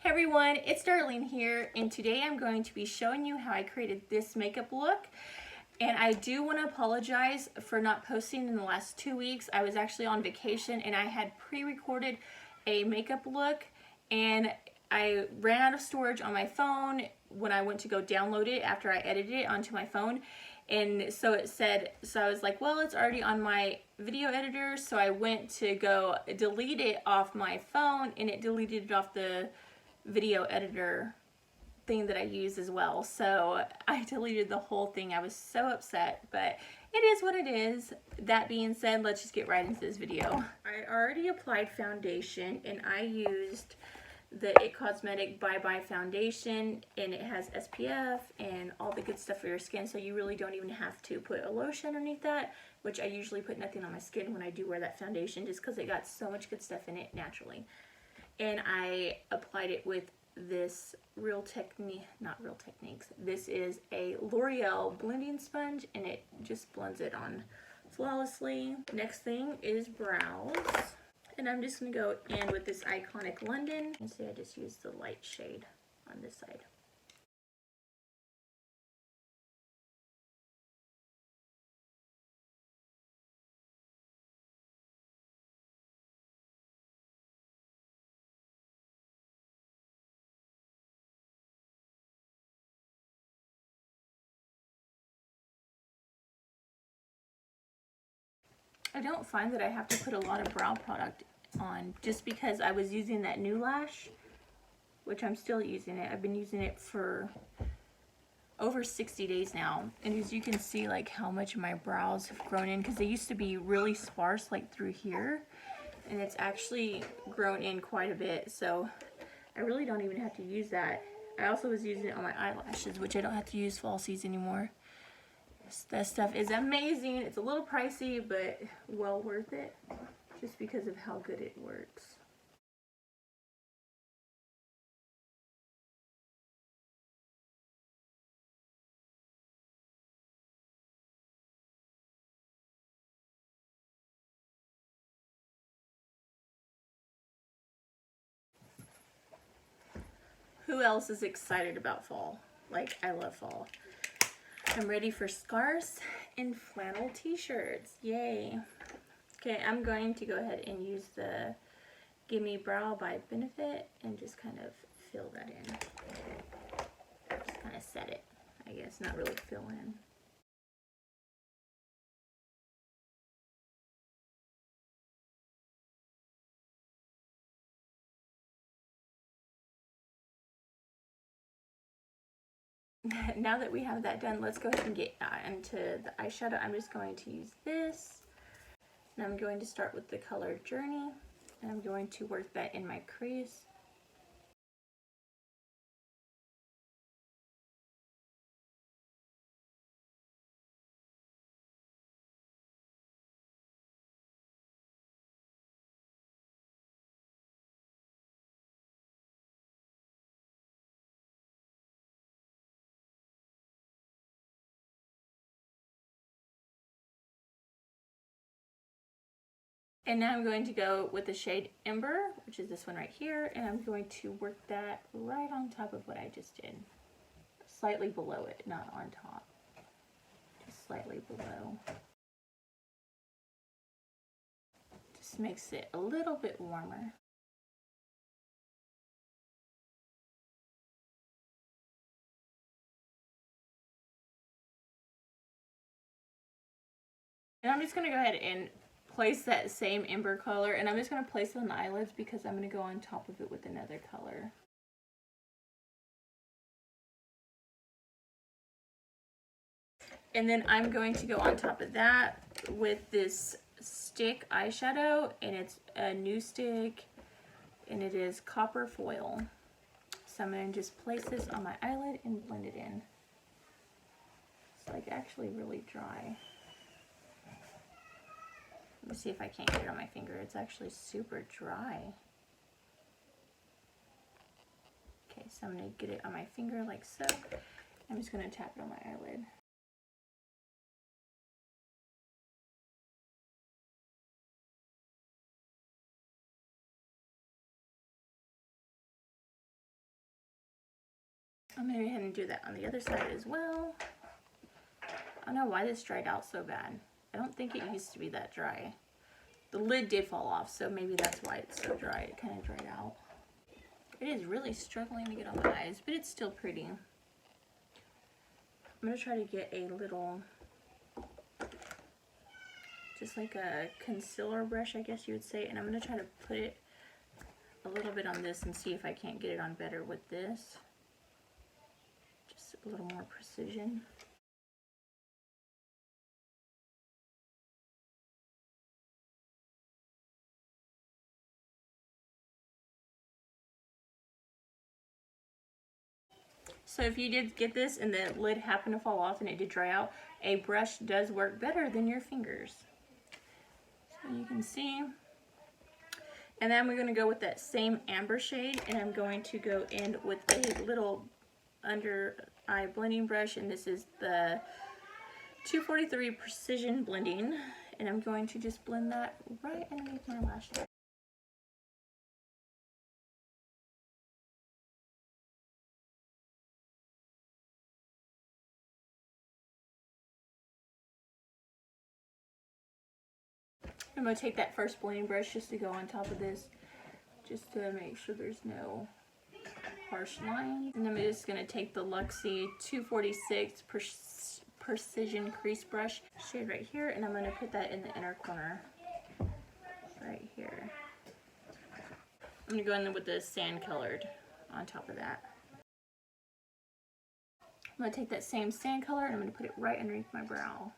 everyone, it's Darlene here, and today I'm going to be showing you how I created this makeup look. And I do want to apologize for not posting in the last 2 weeks. I was actually on vacation and I had pre-recorded a makeup look, and I ran out of storage on my phone when I went to go download it after I edited it onto my phone. And so it said, so I was like, well, it's already on my video editor. So I went to go delete it off my phone, and it deleted it off the video editor thing that I use as well. So I deleted the whole thing. I was so upset, but it is what it is. That being said, let's just get right into this video. I already applied foundation, and I used the It Cosmetic Bye Bye foundation, and it has SPF and all the good stuff for your skin, so you really don't even have to put a lotion underneath that, which I usually put nothing on my skin when I do wear that foundation, just because it got so much good stuff in it naturally. And I applied it with this not Real Techniques. This is a L'Oreal blending sponge, and it just blends it on flawlessly. Next thing is brows. And I'm just going to go in with this Iconic London. And see, I just used the light shade on this side. I don't find that I have to put a lot of brow product on, just because I was using that new lash, which I'm still using it. I've been using it for over 60 days now, and as you can see, like, how much my brows have grown in, because they used to be really sparse like through here, and it's actually grown in quite a bit, so I really don't even have to use that. I also was using it on my eyelashes, which I don't have to use falsies anymore. That stuff is amazing. It's a little pricey, but well worth it, just because of how good it works. Who else is excited about fall? Like, I love fall. I'm ready for scarves and flannel t-shirts. Yay. Okay, I'm going to go ahead and use the Gimme Brow by Benefit and just kind of fill that in. Just kind of set it, I guess, not really fill in. Now that we have that done, let's go ahead and get into the eyeshadow. I'm just going to use this, and I'm going to start with the color Journey, and I'm going to work that in my crease. And now I'm going to go with the shade Ember, which is this one right here, and I'm going to work that right on top of what I just did. Slightly below it, not on top. Just slightly below. Just makes it a little bit warmer. And I'm just going to go ahead and place that same Ember color, and I'm just going to place it on the eyelids because I'm going to go on top of it with another color. And then I'm going to go on top of that with this stick eyeshadow, and it's a new stick, and it is Copper Foil. So I'm going to just place this on my eyelid and blend it in. It's like actually really dry. Let me see if I can't get it on my finger. It's actually super dry. Okay, so I'm going to get it on my finger like so. I'm just going to tap it on my eyelid. I'm gonna go ahead and do that on the other side as well. I don't know why this dried out so bad. I don't think it used to be that dry. The lid did fall off, so maybe that's why it's so dry. It kind of dried out. It is really struggling to get on my eyes, but it's still pretty. I'm gonna try to get a little, just like a concealer brush, I guess you would say, and I'm gonna try to put it a little bit on this and see if I can't get it on better with this. Just a little more precision. So if you did get this and the lid happened to fall off and it did dry out, a brush does work better than your fingers. So you can see. And then we're going to go with that same amber shade, and I'm going to go in with a little under eye blending brush, and this is the 243 Precision Blending, and I'm going to just blend that right underneath my lash line. I'm going to take that first blending brush just to go on top of this, just to make sure there's no harsh lines. And I'm just going to take the Luxie 246 Precision Crease Brush shade right here, and I'm going to put that in the inner corner right here. I'm going to go in there with the sand colored on top of that. I'm going to take that same sand color and I'm going to put it right underneath my brow.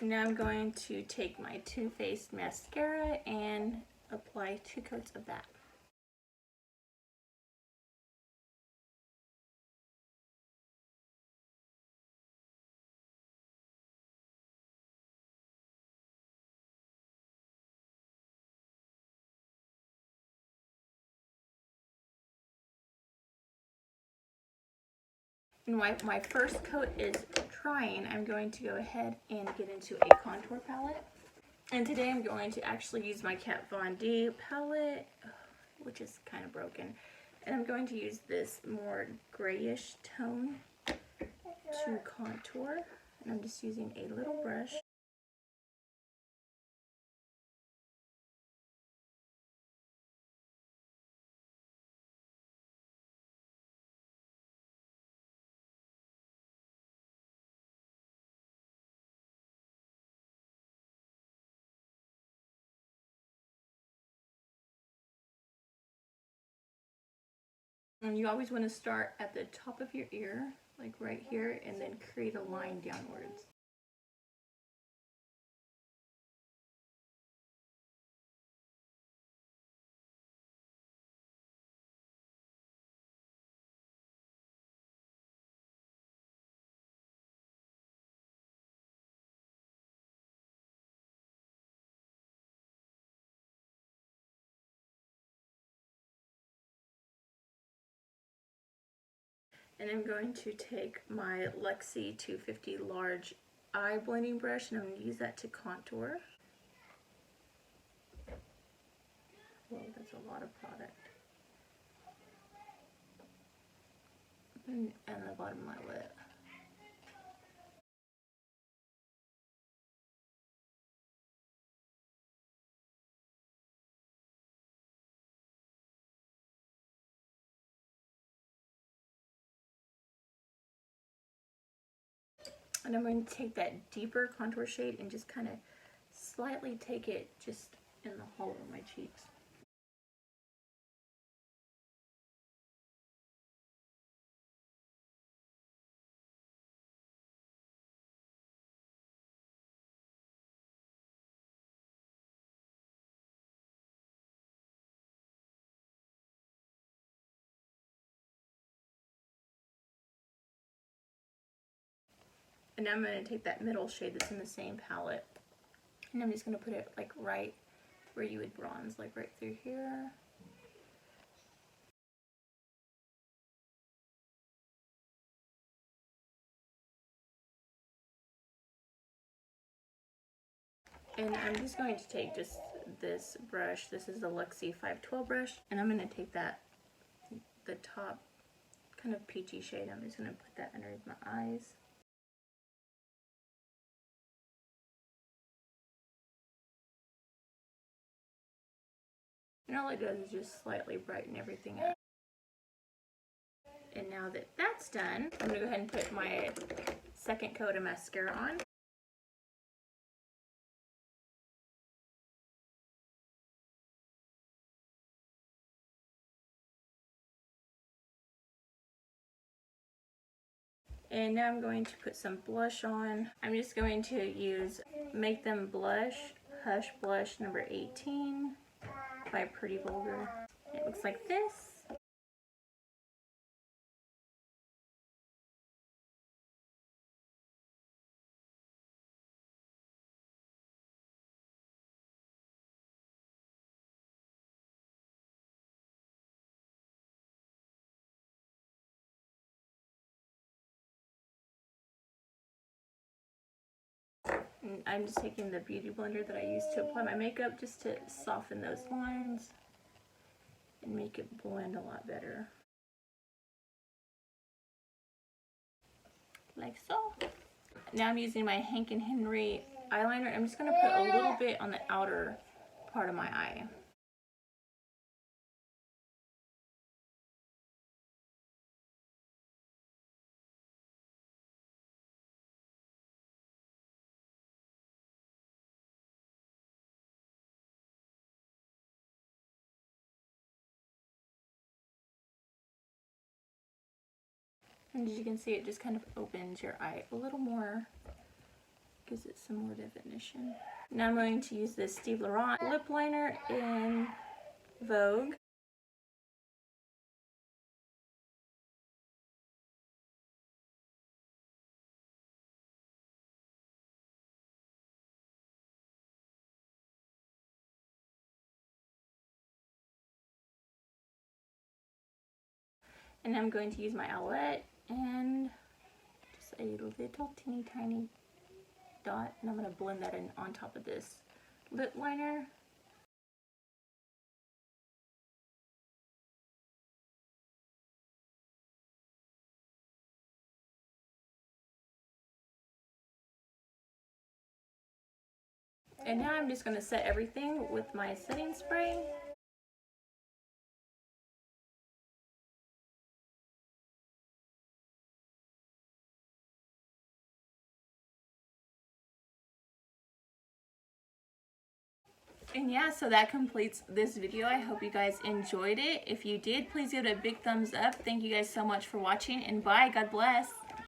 Now I'm going to take my Too Faced mascara and apply 2 coats of that. And while my first coat is drying, I'm going to go ahead and get into a contour palette. And today I'm going to actually use my Kat Von D palette, which is kind of broken. And I'm going to use this more grayish tone to contour. And I'm just using a little brush. And you always want to start at the top of your ear, like right here, and then create a line downwards. And I'm going to take my Luxie 250 large eye blending brush and I'm going to use that to contour. Whoa, that's a lot of product. And the bottom of my lip. And I'm going to take that deeper contour shade and just kind of slightly take it just in the hollow of my cheeks. And now I'm going to take that middle shade that's in the same palette, and I'm just going to put it like right where you would bronze, like right through here. And I'm just going to take just this brush. This is the Luxie 512 brush. And I'm going to take that, the top kind of peachy shade. I'm just going to put that underneath my eyes. And all it does is just slightly brighten everything up. And now that that's done, I'm going to go ahead and put my second coat of mascara on. And now I'm going to put some blush on. I'm just going to use Make Them Blush Hush Blush number 18 by Pretty Vulgar. It looks like this. And I'm just taking the beauty blender that I used to apply my makeup just to soften those lines and make it blend a lot better. Like so. Now I'm using my Hank & Henry eyeliner. I'm just going to put a little bit on the outer part of my eye. And as you can see, it just kind of opens your eye a little more, gives it some more definition. Now I'm going to use this Steve Laurent lip liner in Vogue. And I'm going to use my Owlette and just a little teeny tiny dot, and I'm going to blend that in on top of this lip liner. And now I'm just going to set everything with my setting spray. And yeah, so that completes this video. I hope you guys enjoyed it. If you did, please give it a big thumbs up. Thank you guys so much for watching, and bye. God bless.